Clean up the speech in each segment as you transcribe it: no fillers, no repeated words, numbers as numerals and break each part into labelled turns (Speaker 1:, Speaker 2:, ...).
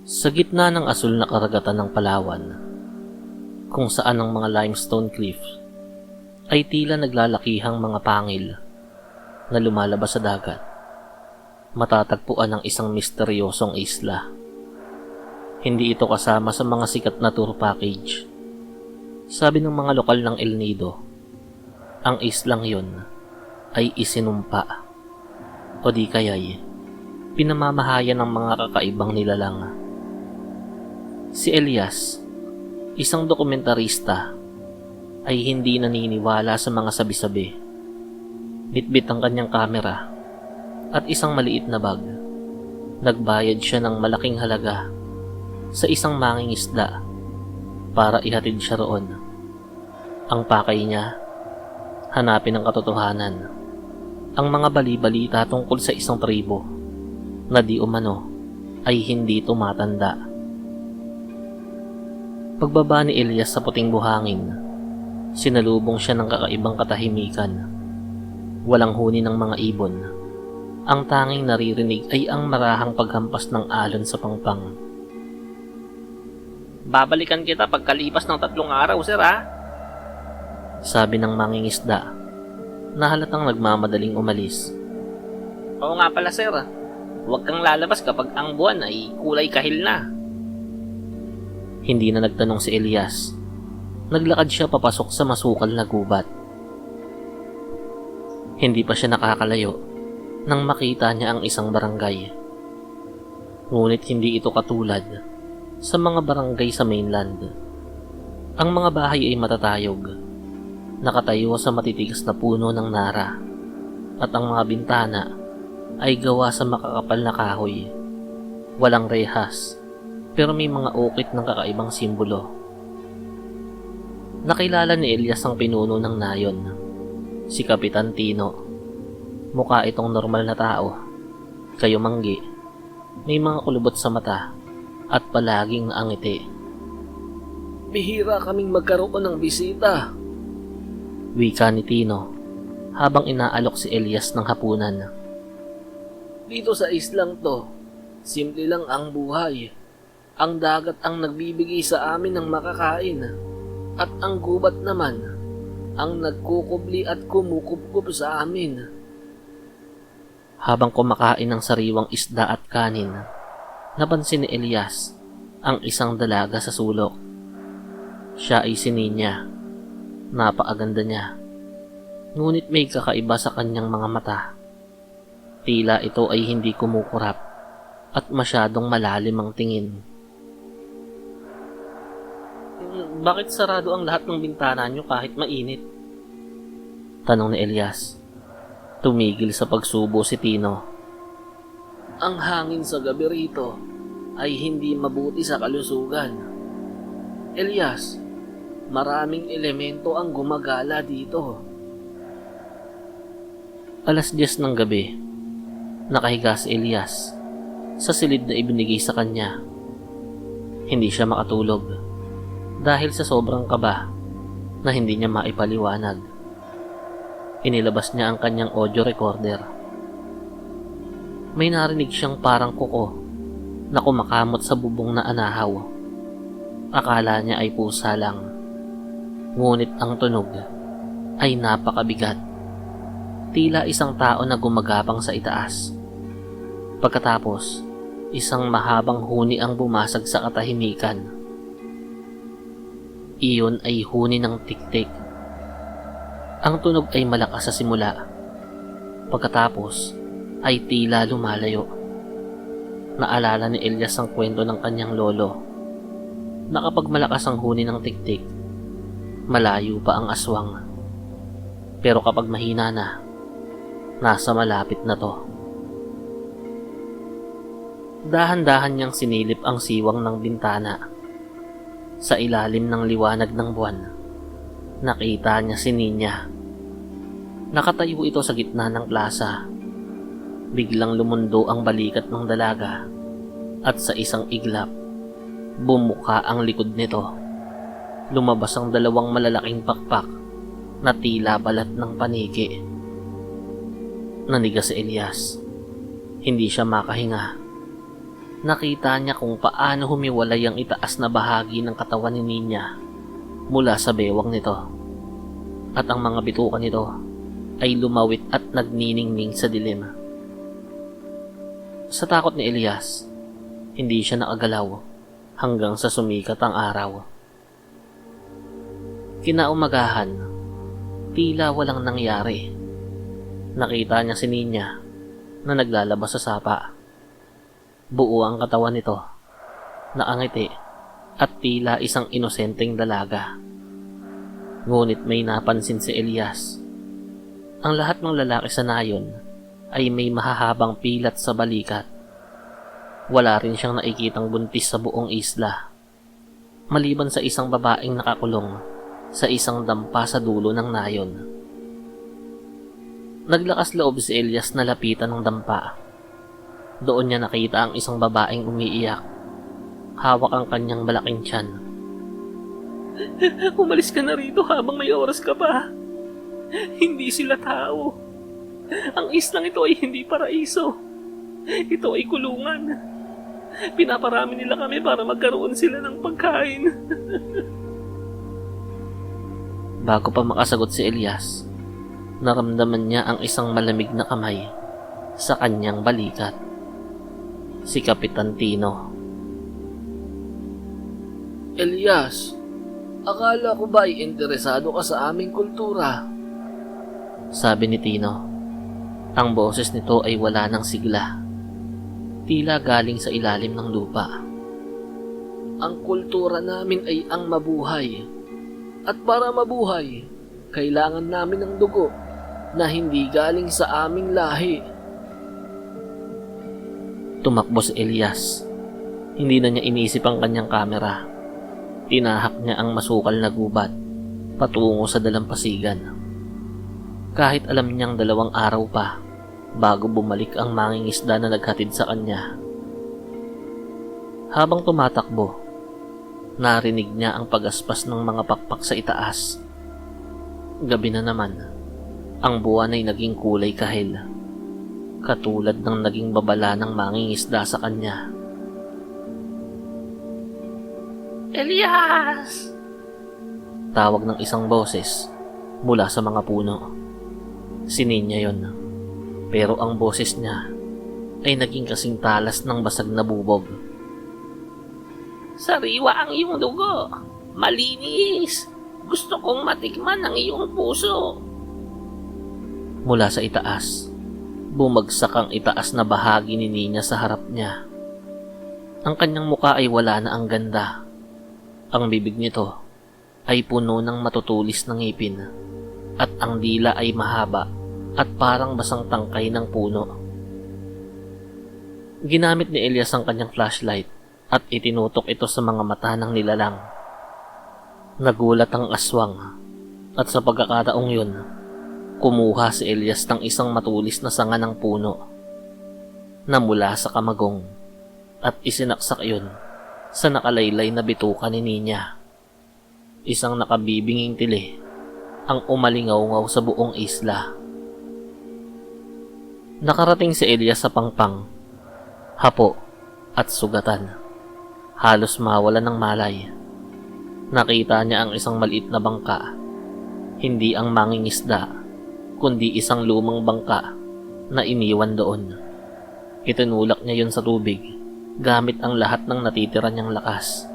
Speaker 1: Sa gitna ng asul na karagatan ng Palawan, kung saan ang mga limestone cliff ay tila naglalakihang mga pangil na lumalabas sa dagat, matatagpuan ang isang misteryosong isla. Hindi ito kasama sa mga sikat na tour package. Sabi ng mga lokal ng El Nido, ang islang yon ay isinumpa o di kaya'y pinamamahayan ng mga kakaibang nilalang. Si Elias, isang dokumentarista, ay hindi naniniwala sa mga sabi-sabi. Bitbit ang kanyang kamera at isang maliit na bag. Nagbayad siya ng malaking halaga sa isang mangingisda para ihatid siya roon. Ang pakay niya, hanapin ang katotohanan, ang mga bali-balita tungkol sa isang tribo na di umano ay hindi tumatanda. Pagbaba ni Elias sa puting buhangin, sinalubong siya ng kakaibang katahimikan. Walang huni ng mga ibon. Ang tanging naririnig ay ang marahang paghampas ng alon sa pangpang. "Babalikan kita pagkalipas ng 3 araw, sir, ha?" sabi ng mangingisda, na halatang nagmamadaling umalis. "Oo nga pala, sir. Huwag kang lalabas kapag ang buwan ay kulay kahil na." Hindi na nagtanong si Elias. Naglakad siya papasok sa masukal na gubat. Hindi pa siya nakakalayo nang makita niya ang isang barangay. Ngunit hindi ito katulad sa mga barangay sa mainland. Ang mga bahay ay matatayog, nakatayo sa matitigas na puno ng nara, at ang mga bintana ay gawa sa makakapal na kahoy. Walang rehas, pero may mga ukit ng kakaibang simbolo. Nakilala ni Elias ang pinuno ng nayon, si Kapitan Tino. Mukha itong normal na tao, kayumanggi, may mga kulubot sa mata at palaging naangiti. "Bihira kaming magkaroon ng bisita," wika ni Tino habang inaalok si Elias ng hapunan. "Dito sa islang to, simple lang ang buhay. Ang dagat ang nagbibigay sa amin ng makakain, at ang gubat naman ang nagkukubli at kumukubkub sa amin." Habang kumakain ng sariwang isda at kanin, napansin ni Elias ang isang dalaga sa sulok. Siya ay si Ninya. Napakaganda niya, ngunit may kakaiba sa kanyang mga mata. Tila ito ay hindi kumukurap at masyadong malalim ang tingin. "Bakit sarado ang lahat ng bintana niyo kahit mainit?" tanong ni Elias. Tumigil sa pagsubo si Tino. "Ang hangin sa gabi rito ay hindi mabuti sa kalusugan. Elias, maraming elemento ang gumagala dito." 10:00 ng gabi, nakahiga si Elias sa silid na ibinigay sa kanya. Hindi siya makatulog dahil sa sobrang kaba na hindi niya maipaliwanag. Inilabas niya ang kanyang audio recorder. May narinig siyang parang kuko na kumakamot sa bubong na anahaw. Akala niya ay pusa lang, ngunit ang tunog ay napakabigat. Tila isang tao na gumagapang sa itaas. Pagkatapos, isang mahabang huni ang bumasag sa katahimikan. Iyon ay huni ng tiktik. Ang tunog ay malakas sa simula. Pagkatapos ay tila lumalayo. Naalala ni Elias ang kwento ng kanyang lolo na kapag malakas ang huni ng tiktik, malayo pa ang aswang. Pero kapag mahina na, nasa malapit na to. Dahan-dahan niyang sinilip ang siwang ng bintana. Sa ilalim ng liwanag ng buwan, nakita niya si Ninya. Nakatayo ito sa gitna ng plaza. Biglang lumundo ang balikat ng dalaga at sa isang iglap, bumuka ang likod nito. Lumabas ang 2 malalaking pakpak na tila balat ng paniki. Nanigas si Elias. Hindi siya makahinga. Nakita niya kung paano humiwalay ang itaas na bahagi ng katawan ni Nina mula sa bewang nito. At ang mga bituka nito ay lumawit at nagniningning sa dilim. Sa takot ni Elias, hindi siya nakagalaw hanggang sa sumikat ang araw. Kinaumagahan, tila walang nangyari. Nakita niya si Nina na naglalabas sa sapa. Buo ang katawan nito, nakangiti at tila isang inosenteng dalaga. Ngunit may napansin si Elias. Ang lahat ng lalaki sa nayon ay may mahahabang pilat sa balikat. Wala rin siyang nakikitang buntis sa buong isla, maliban sa isang babaeng nakakulong sa isang dampa sa dulo ng nayon. Naglakas loob si Elias na lapitan ng dampa. Doon niya nakita ang isang babaeng umiiyak. Hawak ang kanyang malaking tiyan. Umalis ka na rito habang may oras ka pa. Hindi sila tao. Ang islang ito ay hindi paraiso. Ito ay kulungan. Pinaparami nila kami para magkaroon sila ng pagkain. Bago pa makasagot si Elias, naramdaman niya ang isang malamig na kamay sa kanyang balikat. Si Kapitan Tino. Elias, akala ko ba ay interesado ka sa aming kultura? Sabi ni Tino. Ang boses nito ay wala ng sigla. Tila galing sa ilalim ng lupa. Ang kultura namin ay ang mabuhay. At para mabuhay, kailangan namin ng dugo na hindi galing sa aming lahi. Tumakbo si Elias. Hindi na niya inisip ang kanyang kamera. Tinahak niya ang masukal na gubat patungo sa dalampasigan. Kahit alam niyang 2 araw pa bago bumalik ang mangingisda na naghatid sa kanya. Habang tumatakbo, narinig niya ang pagaspas ng mga pakpak sa itaas. Gabi na naman, ang buwan ay naging kulay kahil, katulad ng naging babala ng mangingisda sa kanya. Elias! Tawag ng isang boses mula sa mga puno. Si Nina yon, pero ang boses niya ay naging kasing talas ng basag na bubog. Sariwa ang iyong dugo. Malinis. Gusto kong matikman ang iyong puso. Mula sa itaas, bumagsak ang itaas na bahagi ni Nina sa harap niya. Ang kanyang muka ay wala na ang ganda. Ang bibig nito ay puno ng matutulis na ngipin at ang dila ay mahaba at parang basang tangkay ng puno. Ginamit ni Elias ang kanyang flashlight at itinutok ito sa mga mata ng nilalang. Nagulat ang aswang at sa pagkakataong yun, kumuha si Elias ng isang matulis na sanga ng puno na mula sa kamagong at isinaksak yun sa nakalaylay na bituka ni Nina. Isang nakabibinging tili ang umalingaw-ngaw sa buong isla. Nakarating si Elias sa pangpang, hapo at sugatan. Halos mawalan ng malay. Nakita niya ang isang maliit na bangka. Hindi ang mangingisda, kundi isang lumang bangka na iniwan doon. Itinulak niya yun sa tubig gamit ang lahat ng natitira niyang lakas.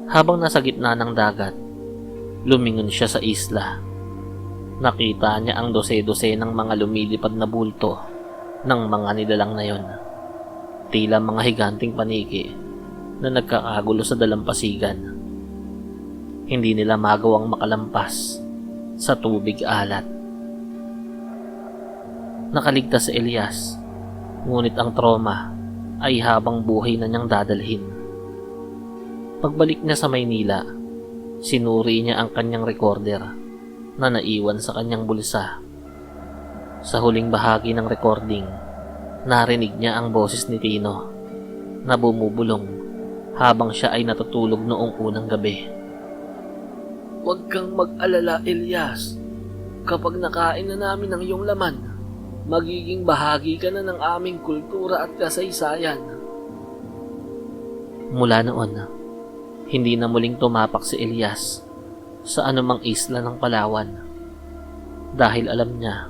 Speaker 1: Habang nasa gitna ng dagat, lumingon siya sa isla. Nakita niya ang dose-dose ng mga lumilipad na bulto ng mga nilalang na yon. Tila mga higanting paniki na nagkakagulo sa dalampasigan. Hindi nila magawang makalampas sa tubig alat. Nakaligtas si Elias, ngunit ang trauma ay habang buhay na niyang dadalhin. Pagbalik niya sa Maynila, sinuri niya ang kanyang recorder na naiwan sa kanyang bulsa. Sa huling bahagi ng recording, narinig niya ang boses ni Tino na bumubulong habang siya ay natutulog noong unang gabi. Huwag kang mag-alala, Elias. Kapag nakain na namin ang iyong laman, magiging bahagi ka na ng aming kultura at kasaysayan. Mula noon, hindi na muling tumapak si Elias sa anumang isla ng Palawan dahil alam niya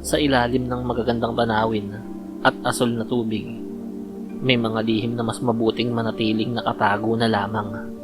Speaker 1: sa ilalim ng magagandang tanawin at asul na tubig may mga lihim na mas mabuting manatiling nakatago na lamang.